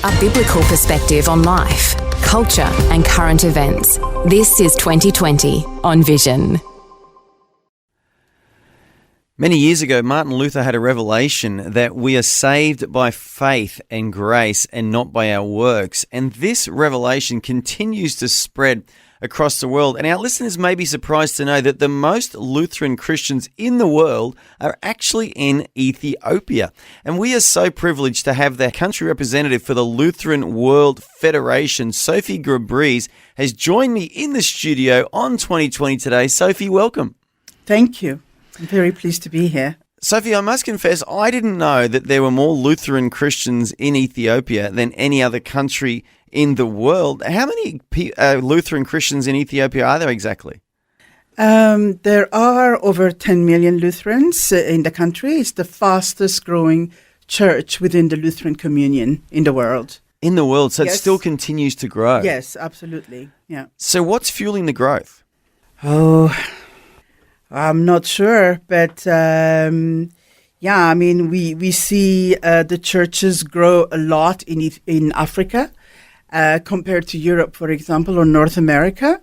A biblical perspective on life, culture and current events. This is 2020 on Vision. Many years ago, Martin Luther had a revelation that we are saved by faith and grace and not by our works. And this revelation continues to spread across the world. And our listeners may be surprised to know that the most Lutheran Christians in the world are actually in Ethiopia. And we are so privileged to have the country representative for the Lutheran World Federation, Sophie Gebreyes, has joined me in the studio on 2020 today. Sophie, welcome. Thank you. I'm very pleased to be here. Sophie, I must confess, I didn't know that there were more Lutheran Christians in Ethiopia than any other country in the world. How many Lutheran Christians in Ethiopia are there exactly? There are over 10 million Lutherans in the country. It's the fastest growing church within the Lutheran communion in the world. In the world, so Yes. it still continues to grow. Yes, absolutely. Yeah. So what's fueling the growth? Oh, I'm not sure, but we see the churches grow a lot in Africa compared to Europe, for example, or North America.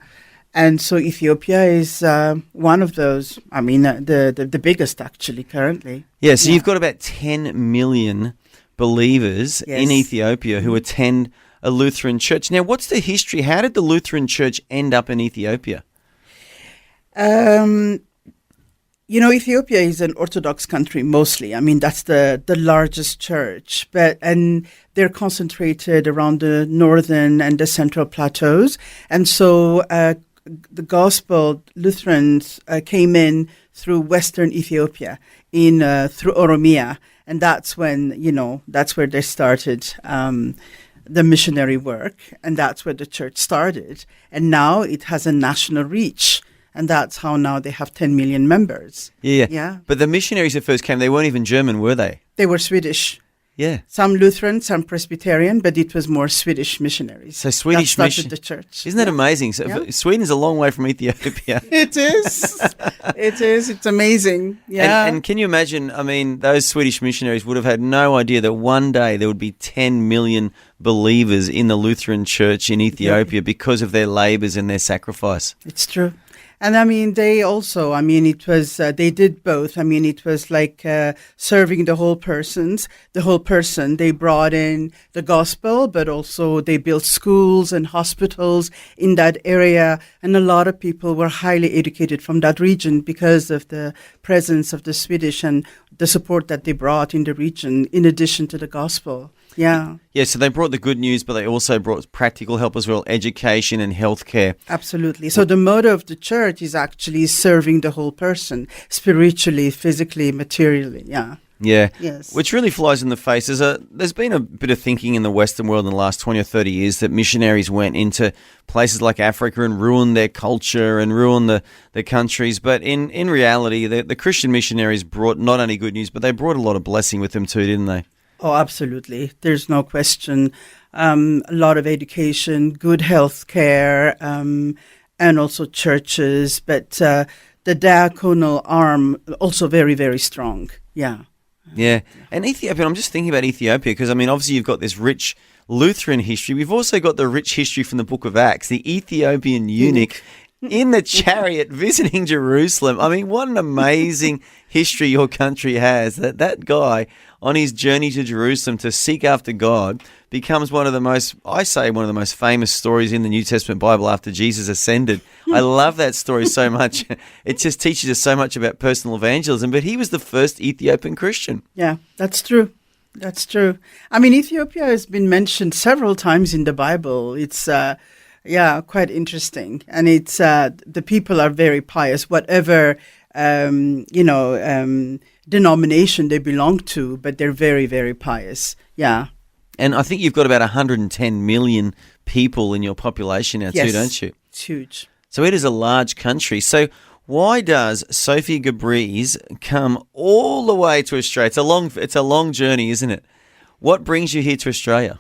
And so Ethiopia is one of those, the biggest actually currently. Yeah, so you've got about 10 million believers Yes. in Ethiopia who attend a Lutheran church. Now, what's the history? How did the Lutheran church end up in Ethiopia? Ethiopia is an Orthodox country mostly. That's the largest church, and they're concentrated around the northern and the central plateaus. And so the gospel Lutherans came in through western Ethiopia, through Oromia, and that's where they started the missionary work, and that's where the church started. And now it has a national reach. And that's how now they have 10 million members. Yeah. But the missionaries that first came, they weren't even German, were they? They were Swedish. Yeah. Some Lutheran, some Presbyterian, but it was more Swedish missionaries. So Swedish that started the church. Isn't that amazing? So Sweden is a long way from Ethiopia. It is. It is. It's amazing. Yeah. And can you imagine, those Swedish missionaries would have had no idea that one day there would be 10 million believers in the Lutheran church in Ethiopia because of their labors and their sacrifice. It's true. And they also, it was, they did both. It was like serving the whole person. They brought in the gospel, but also they built schools and hospitals in that area. And a lot of people were highly educated from that region because of the presence of the Swedish and the support that they brought in the region, in addition to the gospel. Yeah. Yeah, so they brought the good news, but they also brought practical help as well, education and healthcare. Absolutely. So the motto of the church is actually serving the whole person, spiritually, physically, materially. Yeah. Yeah. Yes. Which really flies in the face. There's been a bit of thinking in the Western world in the last 20 or 30 years that missionaries went into places like Africa and ruined their culture and ruined the countries. But in reality, the Christian missionaries brought not only good news, but they brought a lot of blessing with them too, didn't they? Oh, absolutely. There's no question. A lot of education, good health care, and also churches. But the diaconal arm also very, very strong. Yeah. Yeah. And Ethiopia, I'm just thinking about Ethiopia because, obviously you've got this rich Lutheran history. We've also got the rich history from the book of Acts, the Ethiopian eunuch in the chariot visiting Jerusalem. What an amazing history your country has. That guy on his journey to Jerusalem to seek after God becomes one of the most famous stories in the New Testament Bible after Jesus ascended. I love that story so much. It just teaches us so much about personal evangelism. But he was the first Ethiopian Christian. Yeah, that's true. That's true. Ethiopia has been mentioned several times in the Bible. It's quite interesting. And it's the people are very pious, whatever denomination they belong to, but they're very, very pious. Yeah. And I think you've got about 110 million people in your population now too, don't you? It's huge. So it is a large country. So why does Sophie Gebreyes come all the way to Australia? It's a long journey, isn't it? What brings you here to Australia?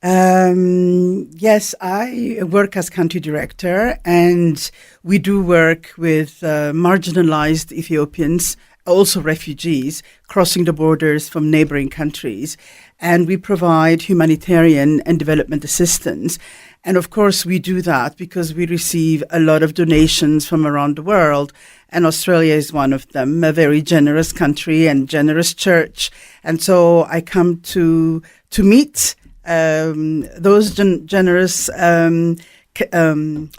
Yes, I work as country director, and we do work with marginalized Ethiopians, also refugees, crossing the borders from neighboring countries. and we provide humanitarian and development assistance. And of course, we do that because we receive a lot of donations from around the world. And Australia is one of them, a very generous country and generous church. And so I come to meet those generous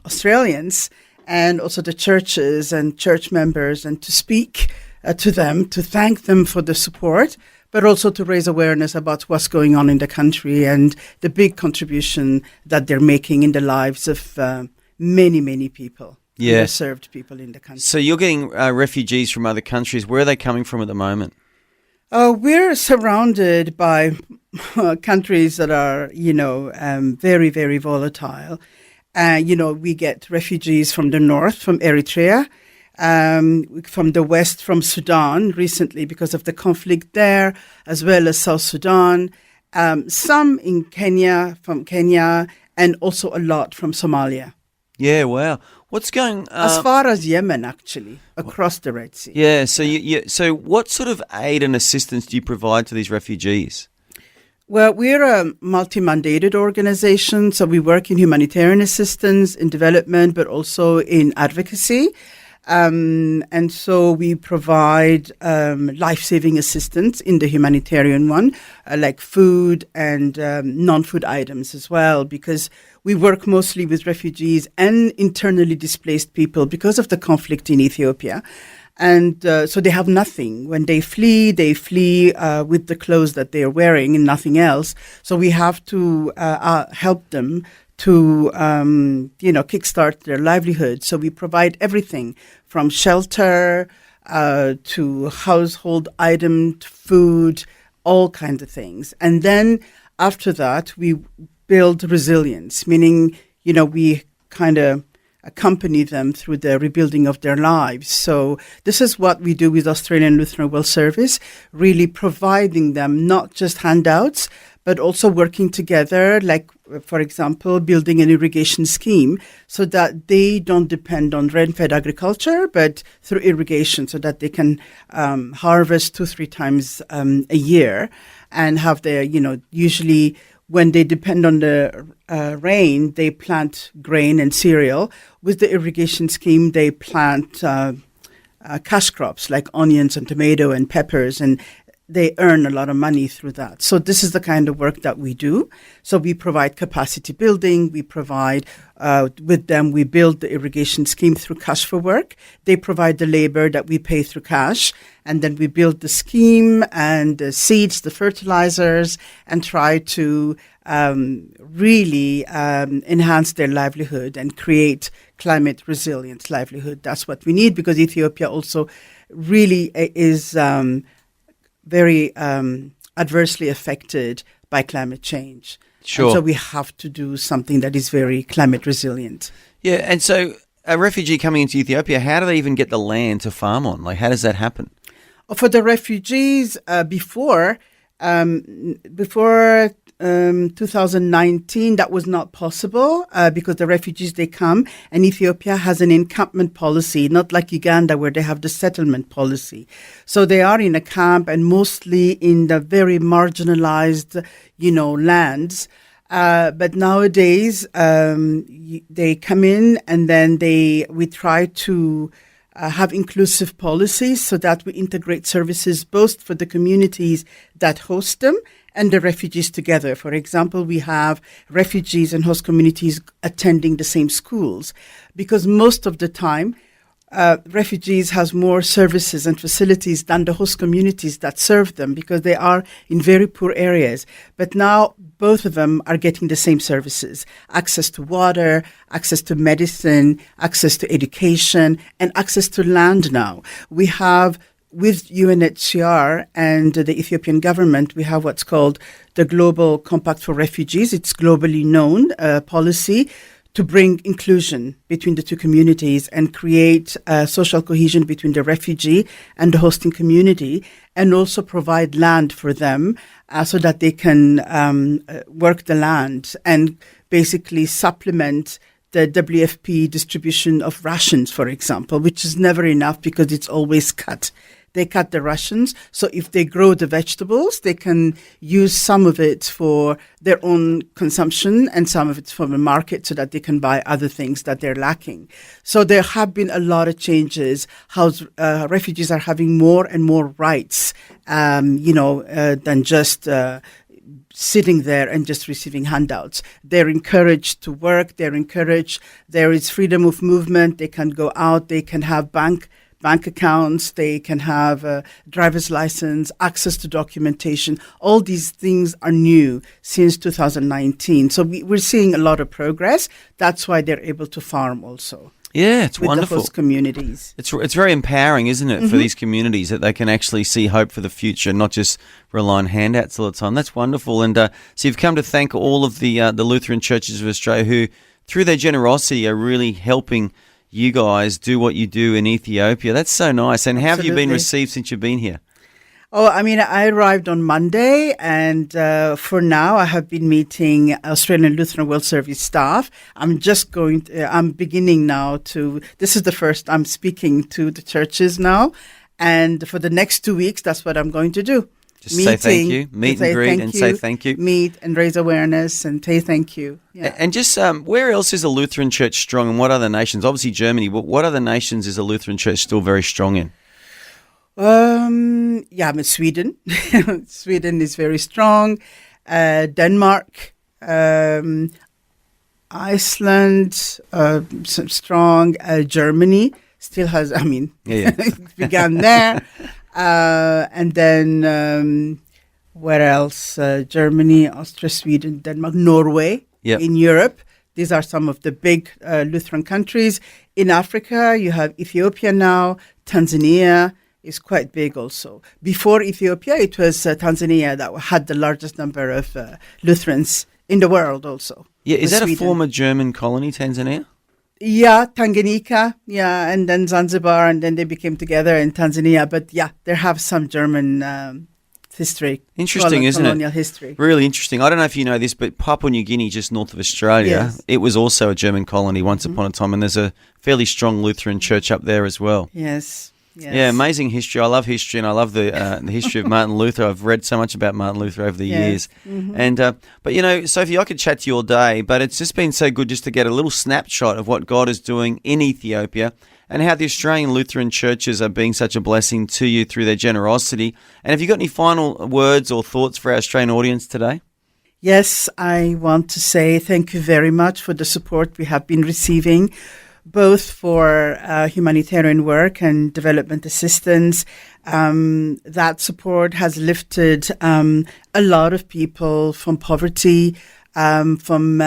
Australians and also the churches and church members, and to speak to them, to thank them for the support, but also to raise awareness about what's going on in the country and the big contribution that they're making in the lives of many, many people, underserved people in the country. So you're getting refugees from other countries. Where are they coming from at the moment? We're surrounded by countries that are, very, very volatile. We get refugees from the north, from Eritrea, from the west, from Sudan recently because of the conflict there, as well as South Sudan, some in Kenya, from Kenya, and also a lot from Somalia. Yeah, wow. What's going as far as Yemen, actually, across the Red Sea. Yeah, so so what sort of aid and assistance do you provide to these refugees? Well, we're a multi-mandated organization, so we work in humanitarian assistance, in development, but also in advocacy. And so we provide life-saving assistance in the humanitarian one, like food and non-food items as well, because we work mostly with refugees and internally displaced people because of the conflict in Ethiopia. And so they have nothing. When they flee with the clothes that they are wearing and nothing else. So we have to help them to, kickstart their livelihood. So we provide everything from shelter to household items, food, all kinds of things. And then after that, we build resilience, meaning, we kind of accompany them through the rebuilding of their lives. So this is what we do with Australian Lutheran World Service, really providing them not just handouts, but also working together, like, for example, building an irrigation scheme so that they don't depend on rain-fed agriculture, but through irrigation so that they can harvest 2-3 times a year and have their, usually when they depend on the rain, they plant grain and cereal. With the irrigation scheme, they plant cash crops like onions and tomato and peppers, and they earn a lot of money through that. So this is the kind of work that we do. So we provide capacity building. We provide, with them, we build the irrigation scheme through cash for work. They provide the labor that we pay through cash. And then we build the scheme and the seeds, the fertilizers, and try to really enhance their livelihood and create climate resilient livelihood. That's what we need, because Ethiopia also really is very adversely affected by climate change. Sure. And so we have to do something that is very climate resilient. Yeah, and so a refugee coming into Ethiopia, how do they even get the land to farm on? Like, how does that happen? For the refugees, before 2019, that was not possible because the refugees, they come, and Ethiopia has an encampment policy, not like Uganda where they have the settlement policy. So they are in a camp and mostly in the very marginalized, lands. But nowadays, they come in and then we try to have inclusive policies so that we integrate services both for the communities that host them and the refugees together. For example, we have refugees and host communities attending the same schools, because most of the time, refugees has more services and facilities than the host communities that serve them, because they are in very poor areas. But now both of them are getting the same services: access to water, access to medicine, access to education, and access to land now. We have, with UNHCR and the Ethiopian government, we have what's called the Global Compact for Refugees. It's globally known policy to bring inclusion between the two communities and create social cohesion between the refugee and the hosting community, and also provide land for them so that they can work the land and basically supplement the WFP distribution of rations, for example, which is never enough because it's always cut. they cut the rations. So if they grow the vegetables, they can use some of it for their own consumption and some of it for the market so that they can buy other things that they're lacking. So there have been a lot of changes. How refugees are having more and more rights, than just sitting there and just receiving handouts. They're encouraged to work. They're encouraged. There is freedom of movement. They can go out. They can have bank accounts. They can have a driver's license, access to documentation. All these things are new since 2019. So we're seeing a lot of progress. That's why they're able to farm also. Yeah, it's with wonderful. The host communities. It's very empowering, isn't it, for these communities that they can actually see hope for the future, not just rely on handouts all the time. That's wonderful. And so you've come to thank all of the Lutheran churches of Australia who, through their generosity, are really helping you guys do what you do in Ethiopia. That's so nice. And how have you been received since you've been here? Oh, I mean, I arrived on Monday, and for now, I have been meeting Australian Lutheran World Service staff. I'm beginning now this is the first I'm speaking to the churches now, and for the next 2 weeks, that's what I'm going to do. Just say thank you, meet and greet, and say thank you. Meet and raise awareness and say thank you. Yeah. And just where else is a Lutheran church strong, and what other nations? Obviously Germany, but what other nations is a Lutheran church still very strong in? Sweden. Sweden is very strong. Denmark, Iceland, strong. Germany still has. It began there, and then where else? Germany, Austria, Sweden, Denmark, Norway. Yep. In Europe. These are some of the big Lutheran countries. In Africa, you have Ethiopia now, Tanzania. Is quite big also. Before Ethiopia, it was Tanzania that had the largest number of Lutherans in the world also. Yeah, is that Sweden. a former German colony, Tanzania? Yeah, Tanganyika, and then Zanzibar, and then they became together in Tanzania. But there have some German history. Interesting, isn't it? Colonial history. Really interesting. I don't know if you know this, but Papua New Guinea, just north of Australia, It was also a German colony once upon a time, and there's a fairly strong Lutheran church up there as well. Yes. Yes. Yeah, amazing history. I love history, and I love the history of Martin Luther. I've read so much about Martin Luther over the years. And but Sophie, I could chat to you all day, but it's just been so good just to get a little snapshot of what God is doing in Ethiopia and how the Australian Lutheran churches are being such a blessing to you through their generosity. And have you got any final words or thoughts for our Australian audience today? Yes, I want to say thank you very much for the support we have been receiving, both for humanitarian work and development assistance. That support has lifted a lot of people from poverty, from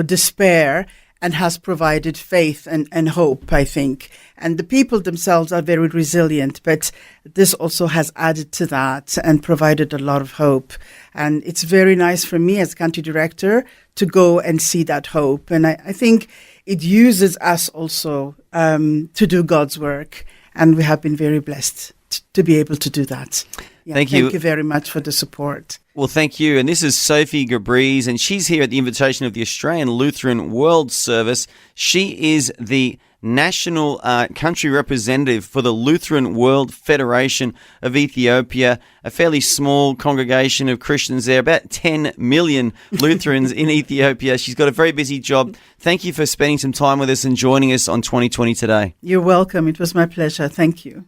despair, and has provided faith and hope, I think. And the people themselves are very resilient, but this also has added to that and provided a lot of hope. And it's very nice for me as country director to go and see that hope. And I think it uses us also to do God's work. And we have been very blessed to be able to do that. Thank you. Thank you very much for the support. Well, thank you. And this is Sophie Gebreyes, and she's here at the invitation of the Australian Lutheran World Service. She is the national country representative for the Lutheran World Federation of Ethiopia, a fairly small congregation of Christians there, about 10 million Lutherans in Ethiopia. She's got a very busy job. Thank you for spending some time with us and joining us on 2020 today. You're welcome. It was my pleasure. Thank you.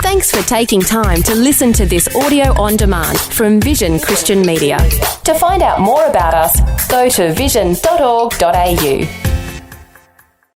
Thanks for taking time to listen to this audio on demand from Vision Christian Media. To find out more about us, go to vision.org.au.